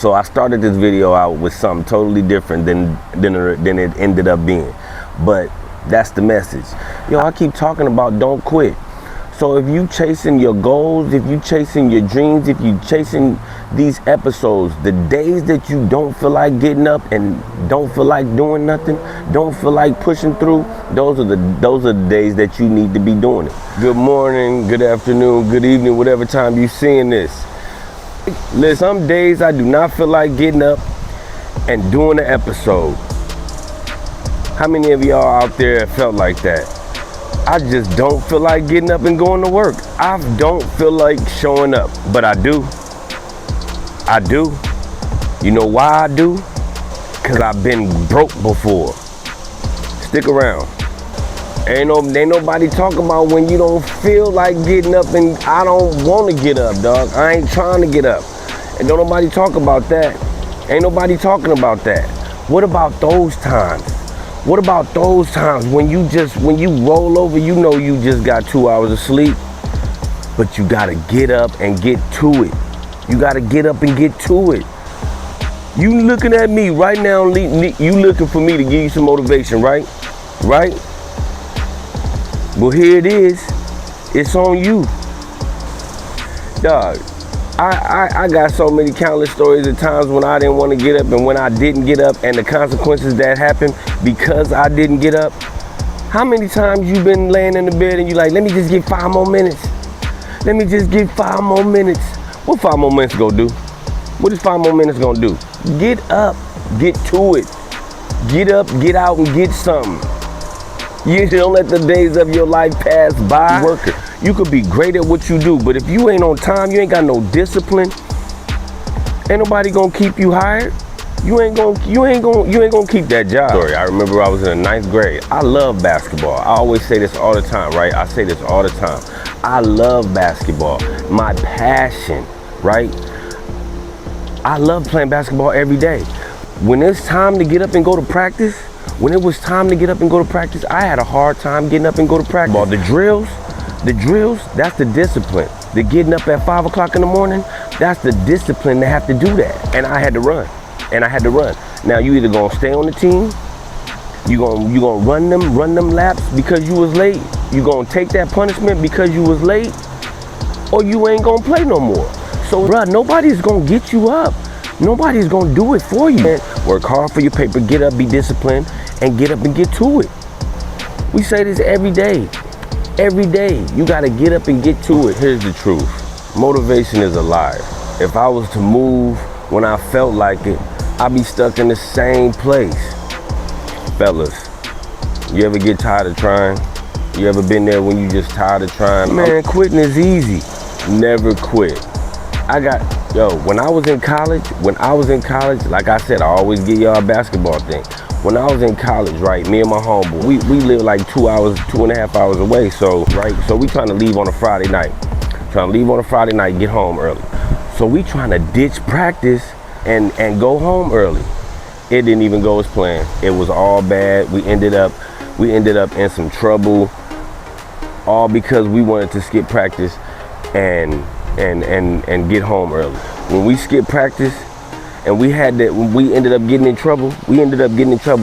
So I started this video out with something totally different than it ended up being. But that's the message. I keep talking about don't quit. So if you chasing your goals, if you chasing your dreams, if you chasing these episodes, the days that you don't feel like getting up and don't feel like doing nothing, don't feel like pushing through, those are the days that you need to be doing it. Good morning, good afternoon, good evening, whatever time you seeing this. Listen, some days I do not feel like getting up and doing an episode. How many of y'all out there felt like that? I just don't feel like getting up and going to work. I don't feel like showing up, but I do. I do. You know why I do? Because I've been broke before. Stick around. Ain't nobody talking about when you don't feel like getting up, and I don't want to get up, dog. I ain't trying to get up. And don't nobody talk about that. Ain't nobody talking about that. What about those times? What about those times when you roll over, you know you just got 2 hours of sleep, but you gotta get up and get to it. You gotta get up and get to it. You looking at me right now, you looking for me to give you some motivation, right? Right? Well, here it is. It's on you. Dog, I got so many countless stories of times when I didn't want to get up and when I didn't get up and the consequences that happened because I didn't get up. How many times you been laying in the bed and you like, let me just get 5 more minutes. Let me just get 5 more minutes. What 5 more minutes gonna do? What is 5 more minutes gonna do? Get up, get to it. Get up, get out and get something. You don't let the days of your life pass by. Worker, you could be great at what you do, but if you ain't on time, you ain't got no discipline, ain't nobody gonna keep you hired. You ain't gonna keep that job. Sorry, I remember I was in the 9th grade. I love basketball. I always say this all the time, right? I say this all the time. I love basketball. My passion, right? I love playing basketball every day. When it's time to get up and go to practice, when it was time to get up and go to practice, I had a hard time getting up and go to practice. The drills, that's the discipline. The getting up at 5 o'clock in the morning, that's the discipline to have to do that. And I had to run. Now you either gonna stay on the team, you gonna run them laps because you was late. You gonna take that punishment because you was late, or you ain't gonna play no more. So bruh, nobody's gonna get you up. Nobody's gonna do it for you. Work hard for your paper, get up, be disciplined, and get up and get to it. We say this every day. Every day, you gotta get up and get to it. Here's the truth. Motivation is a lie. If I was to move when I felt like it, I'd be stuck in the same place. Fellas, you ever get tired of trying? You ever been there when you just tired of trying? Man, quitting is easy. Never quit. When I was in college, like I said, I always give y'all a basketball thing. When I was in college, right, me and my homeboy, we live like 2.5 hours away. So we trying to leave on a Friday night. Get home early. So we trying to ditch practice and go home early. It didn't even go as planned. It was all bad. We ended up in some trouble, all because we wanted to skip practice and get home early. When we skipped practice and we ended up getting in trouble. And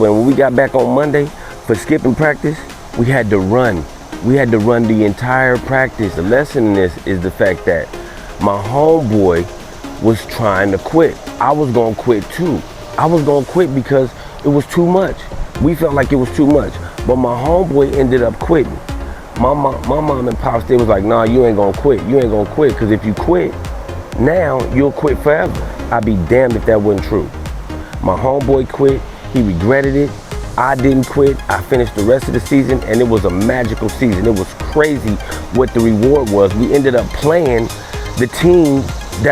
when we got back on Monday for skipping practice, we had to run. We had to run the entire practice. The lesson in this is the fact that my homeboy was trying to quit. I was gonna quit too. I was gonna quit because it was too much. We felt like it was too much. But my homeboy ended up quitting. My mom and pops, they was like, nah, you ain't gonna quit. You ain't gonna quit, because if you quit, now you'll quit forever. I'd be damned if that wasn't true. My homeboy quit, he regretted it. I didn't quit. I finished the rest of the season, and it was a magical season. It was crazy what the reward was. We ended up playing the team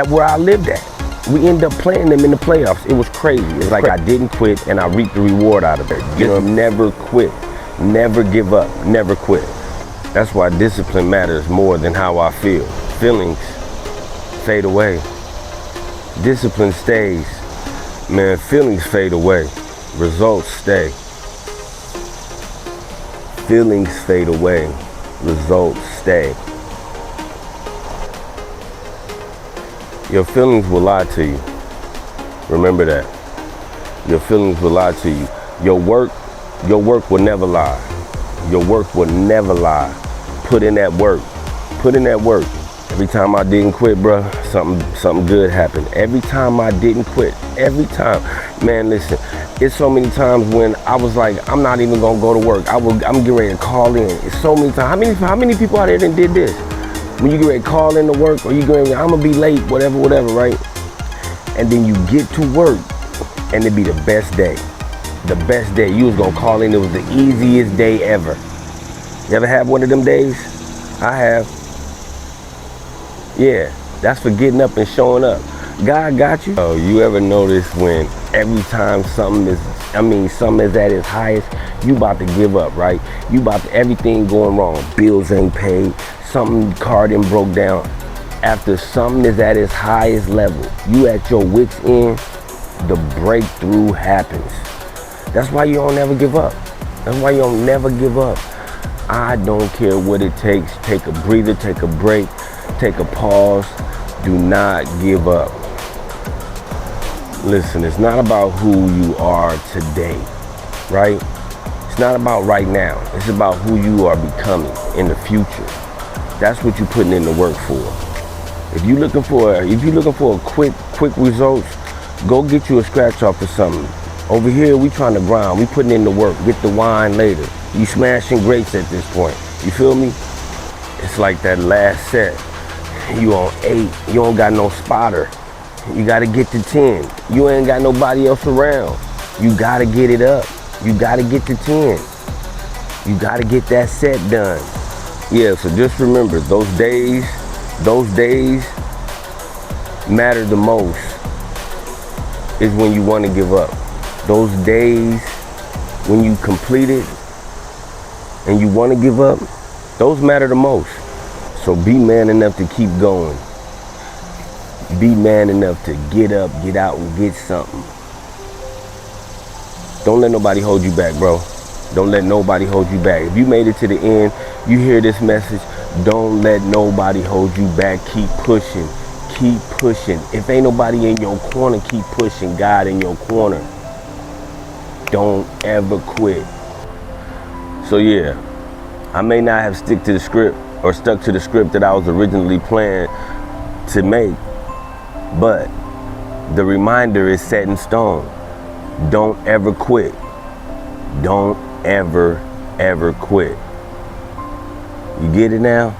where I lived at. We ended up playing them in the playoffs. It was crazy. It's like I didn't quit, and I reaped the reward out of it. Never quit. Never give up. Never quit. That's why discipline matters more than how I feel. Feelings fade away. Discipline stays. Man, feelings fade away. Results stay. Feelings fade away. Results stay. Your feelings will lie to you. Remember that. Your feelings will lie to you. Your work will never lie. Your work will never lie. Put in that work. Put in that work. Every time I didn't quit, bro, something good happened. Every time I didn't quit, every time. Man, listen, it's so many times when I was like, I'm not even gonna go to work. I'm getting ready to call in. It's so many times. How many people out there done did this? When you get ready to call in to work, or you going, I'm gonna be late, whatever, right? And then you get to work, and it be the best day. The best day. You was gonna call in, it was the easiest day ever. You ever have one of them days? I have. Yeah, that's for getting up and showing up. God got you. Oh, you ever notice when every time something is at its highest, you about to give up, right? You about to, everything going wrong. Bills ain't paid, car done broke down. After something is at its highest level, you at your wit's end, the breakthrough happens. That's why you don't ever give up. That's why you don't never give up. I don't care what it takes. Take a breather, take a break, take a pause. Do not give up. Listen, it's not about who you are today, right? It's not about right now. It's about who you are becoming in the future. That's what you're putting in the work for. If you're looking for a quick results, go get you a scratch off or something. Over here, we trying to grind. We putting in the work. Get the wine later. You smashing grapes at this point. You feel me? It's like that last set. You on 8. You don't got no spotter. You got to get to 10. You ain't got nobody else around. You got to get it up. You got to get to 10. You got to get that set done. Yeah, so just remember, those days matter the most is when you want to give up. Those days when you complete it and you want to give up, those matter the most. So be man enough to keep going. Be man enough to get up, get out, and get something. Don't let nobody hold you back, bro. Don't let nobody hold you back. If you made it to the end, you hear this message, don't let nobody hold you back. Keep pushing. Keep pushing. If ain't nobody in your corner, keep pushing. God in your corner. Don't ever quit. So yeah, I may not have stuck to the script that I was originally planning to make, but the reminder is set in stone. Don't ever quit. Don't ever quit. You get it now?